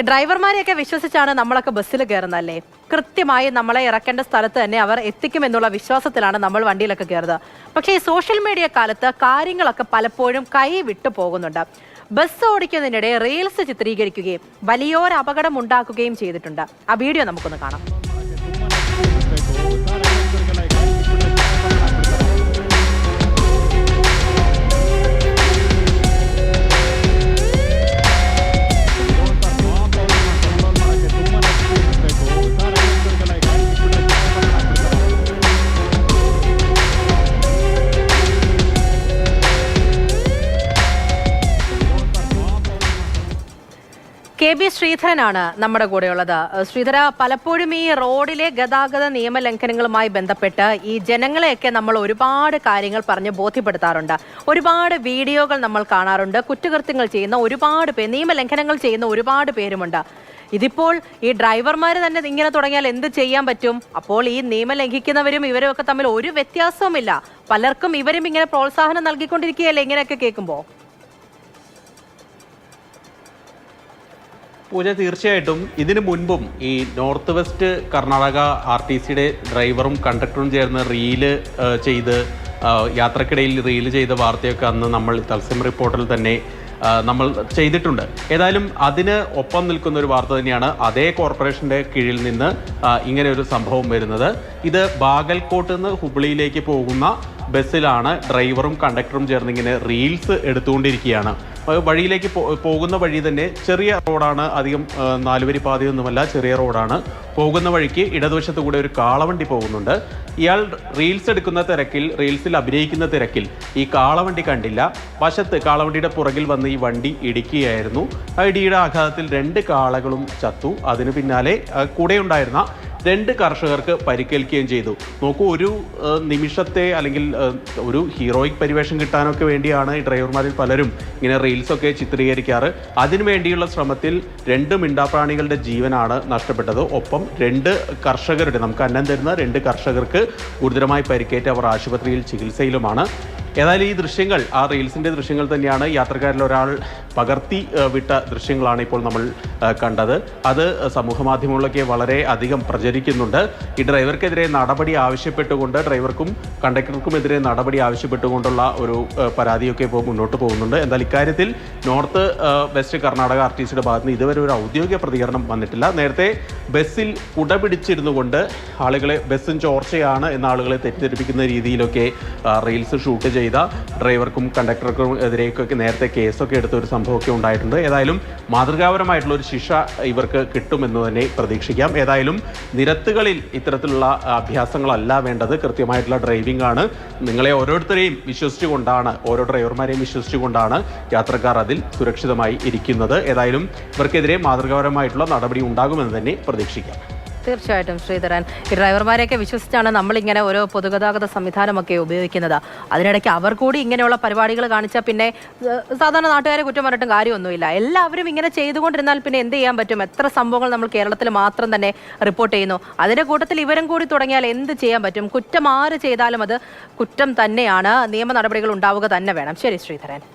ഡ്രൈവർമാരെയൊക്കെ വിശ്വസിച്ചാണ് നമ്മളൊക്കെ ബസ്സിൽ കയറുന്നതല്ലേ. കൃത്യമായി നമ്മളെ ഇറക്കേണ്ട സ്ഥലത്ത് തന്നെ അവർ എത്തിക്കുമെന്നുള്ള വിശ്വാസത്തിലാണ് നമ്മൾ വണ്ടിയിലൊക്കെ കയറുന്നത്. പക്ഷേ ഈ സോഷ്യൽ മീഡിയ കാലത്ത് കാര്യങ്ങളൊക്കെ പലപ്പോഴും കൈ വിട്ടു പോകുന്നുണ്ട്. ബസ് ഓടിക്കുന്നതിനിടെ റീൽസ് ചിത്രീകരിക്കുകയും വലിയൊരു അപകടം ഉണ്ടാക്കുകയും ചെയ്തിട്ടുണ്ട്. ആ വീഡിയോ നമുക്കൊന്ന് കാണാം. കെ.ബി. ശ്രീധരനാണ് നമ്മുടെ കൂടെയുള്ളത്. ശ്രീധര, പലപ്പോഴും ഈ റോഡിലെ ഗതാഗത നിയമലംഘനങ്ങളുമായി ബന്ധപ്പെട്ട് ഈ ജനങ്ങളെയൊക്കെ നമ്മൾ ഒരുപാട് കാര്യങ്ങൾ പറഞ്ഞ് ബോധ്യപ്പെടുത്താറുണ്ട്. ഒരുപാട് വീഡിയോകൾ നമ്മൾ കാണാറുണ്ട്. കുറ്റകൃത്യങ്ങൾ ചെയ്യുന്ന ഒരുപാട് പേര്, നിയമലംഘനങ്ങൾ ചെയ്യുന്ന ഒരുപാട് പേരുമുണ്ട്. ഇതിപ്പോൾ ഈ ഡ്രൈവർമാർ തന്നെ ഇങ്ങനെ തുടങ്ങിയാൽ എന്ത് ചെയ്യാൻ പറ്റും? അപ്പോൾ ഈ നിയമം ലംഘിക്കുന്നവരും ഇവരും ഒക്കെ തമ്മിൽ ഒരു വ്യത്യാസവുമില്ല. പലർക്കും ഇവരും ഇങ്ങനെ പ്രോത്സാഹനം നൽകിക്കൊണ്ടിരിക്കുകയല്ലേ ഇങ്ങനെയൊക്കെ കേൾക്കുമ്പോൾ? പൂജ, തീർച്ചയായിട്ടും ഇതിനു മുൻപും ഈ നോർത്ത് വെസ്റ്റ് കർണാടക RTCയുടെ ഡ്രൈവറും കണ്ടക്ടറും ചേർന്ന് റീല് ചെയ്ത് യാത്രക്കിടയിൽ റീല് ചെയ്ത വാർത്തയൊക്കെ അന്ന് നമ്മൾ തത്സമയ റിപ്പോർട്ടിൽ തന്നെ നമ്മൾ ചെയ്തിട്ടുണ്ട്. ഏതായാലും അതിന് ഒപ്പം നിൽക്കുന്ന ഒരു വാർത്ത തന്നെയാണ് അതേ കോർപ്പറേഷൻ്റെ കീഴിൽ നിന്ന് ഇങ്ങനെ ഒരു സംഭവം വരുന്നത്. ഇത് ബാഗൽകോട്ട് നിന്ന് ഹുബ്ലിയിലേക്ക് പോകുന്ന ബസ്സിലാണ് ഡ്രൈവറും കണ്ടക്ടറും ചേർന്ന് ഇങ്ങനെ റീൽസ് എടുത്തുകൊണ്ടിരിക്കുകയാണ്. വഴിയിലേക്ക് പോകുന്ന വഴി തന്നെ ചെറിയ റോഡാണ്, അധികം 4 വരി പാതയൊന്നുമല്ല, ചെറിയ റോഡാണ്. പോകുന്ന വഴിക്ക് ഇടതുവശത്ത് കൂടെ ഒരു കാളവണ്ടി പോകുന്നുണ്ട്. ഇയാൾ റീൽസ് എടുക്കുന്ന തിരക്കിൽ, റീൽസിൽ അഭിനയിക്കുന്ന തിരക്കിൽ ഈ കാളവണ്ടി കണ്ടില്ല. വശത്ത് കാളവണ്ടിയുടെ പുറകിൽ വന്ന് ഈ വണ്ടി ഇടിക്കുകയായിരുന്നു. ആ ഇടിയുടെ ആഘാതത്തിൽ 2 കാളകളും ചത്തു. അതിന് പിന്നാലെ കൂടെയുണ്ടായിരുന്ന 2 കർഷകർക്ക് പരിക്കേൽക്കുകയും ചെയ്തു. നോക്കൂ, ഒരു നിമിഷത്തെ അല്ലെങ്കിൽ ഒരു ഹീറോയിക് പരിവേഷം കിട്ടാനൊക്കെ വേണ്ടിയാണ് ഈ ഡ്രൈവർമാരിൽ പലരും ഇങ്ങനെ റീൽസൊക്കെ ചിത്രീകരിക്കാറ്. അതിനു വേണ്ടിയുള്ള ശ്രമത്തിൽ 2 മിണ്ടാപ്രാണികളുടെ ജീവനാണ് നഷ്ടപ്പെട്ടത്. ഒപ്പം 2 കർഷകരുടെ, നമുക്ക് അന്നം തരുന്ന 2 കർഷകർക്ക് ഗുരുതരമായി പരിക്കേറ്റ് അവർ ആശുപത്രിയിൽ ചികിത്സയിലുമാണ്. ഏതായാലും ഈ ദൃശ്യങ്ങൾ, ആ റീൽസിൻ്റെ ദൃശ്യങ്ങൾ തന്നെയാണ് യാത്രക്കാരിൽ ഒരാൾ പകർത്തി വിട്ട ദൃശ്യങ്ങളാണ് ഇപ്പോൾ നമ്മൾ കണ്ടത്. അത് സമൂഹ മാധ്യമങ്ങളിലൊക്കെ വളരെ അധികം പ്രചരിക്കുന്നുണ്ട്. ഈ ഡ്രൈവർക്കെതിരെ നടപടി ആവശ്യപ്പെട്ടുകൊണ്ട്, ഡ്രൈവർക്കും കണ്ടക്ടർക്കുമെതിരെ നടപടി ആവശ്യപ്പെട്ടുകൊണ്ടുള്ള ഒരു പരാതിയൊക്കെ ഇപ്പോൾ മുന്നോട്ട് പോകുന്നുണ്ട്. എന്നാൽ ഇക്കാര്യത്തിൽ നോർത്ത് വെസ്റ്റ് കർണാടക RTCയുടെ ഭാഗത്ത് നിന്ന് ഇതുവരെ ഒരു ഔദ്യോഗിക പ്രതികരണം വന്നിട്ടില്ല. നേരത്തെ ബസ്സിൽ കുട പിടിച്ചിരുന്നു കൊണ്ട് ആളുകളെ, ബസ്സും ചോർച്ചയാണ് എന്ന ആളുകളെ തെറ്റിദ്ധരിപ്പിക്കുന്ന രീതിയിലൊക്കെ റീൽസ് ഷൂട്ട് ചെയ്ത ഡ്രൈവർക്കും കണ്ടക്ടർക്കും എതിരെയൊക്കെ നേരത്തെ കേസൊക്കെ എടുത്ത ഒരു സംഭവമൊക്കെ ഉണ്ടായിട്ടുണ്ട്. ഏതായാലും മാതൃകാപരമായിട്ടുള്ള ഒരു ശിക്ഷ ഇവർക്ക് കിട്ടുമെന്ന് തന്നെ പ്രതീക്ഷിക്കാം. ഏതായാലും നിരത്തുകളിൽ ഇത്തരത്തിലുള്ള അഭ്യാസങ്ങളല്ല വേണ്ടത്, കൃത്യമായിട്ടുള്ള ഡ്രൈവിംഗ് ആണ്. നിങ്ങളെ ഓരോരുത്തരെയും വിശ്വസിച്ചുകൊണ്ടാണ്, ഓരോ ഡ്രൈവർമാരെയും വിശ്വസിച്ചുകൊണ്ടാണ് യാത്രക്കാർ അതിൽ സുരക്ഷിതമായി ഇരിക്കുന്നത്. ഏതായാലും ഇവർക്കെതിരെ മാതൃകാപരമായിട്ടുള്ള നടപടി ഉണ്ടാകുമെന്ന് തന്നെ പ്രതീക്ഷിക്കാം. തീർച്ചയായിട്ടും ശ്രീധരൻ, ഈ ഡ്രൈവർമാരെയൊക്കെ വിശ്വസിച്ചാണ് നമ്മളിങ്ങനെ ഓരോ പൊതുഗതാഗത സംവിധാനമൊക്കെ ഉപയോഗിക്കുന്നത്. അതിനിടയ്ക്ക് അവർ കൂടി ഇങ്ങനെയുള്ള പരിപാടികൾ കാണിച്ചാൽ പിന്നെ സാധാരണ നാട്ടുകാരെ കുറ്റം പറഞ്ഞിട്ടും കാര്യമൊന്നുമില്ല. എല്ലാവരും ഇങ്ങനെ ചെയ്തുകൊണ്ടിരുന്നാൽ പിന്നെ എന്ത് ചെയ്യാൻ പറ്റും? എത്ര സംഭവങ്ങൾ നമ്മൾ കേരളത്തിൽ മാത്രം തന്നെ റിപ്പോർട്ട് ചെയ്യുന്നു. അതിൻ്റെ കൂട്ടത്തിൽ ഇവരും കൂടി തുടങ്ങിയാൽ എന്ത് ചെയ്യാൻ പറ്റും? കുറ്റം ആര് ചെയ്താലും അത് കുറ്റം തന്നെയാണ്. നിയമ നടപടികൾ ഉണ്ടാവുക തന്നെ വേണം. ശരി ശ്രീധരൻ.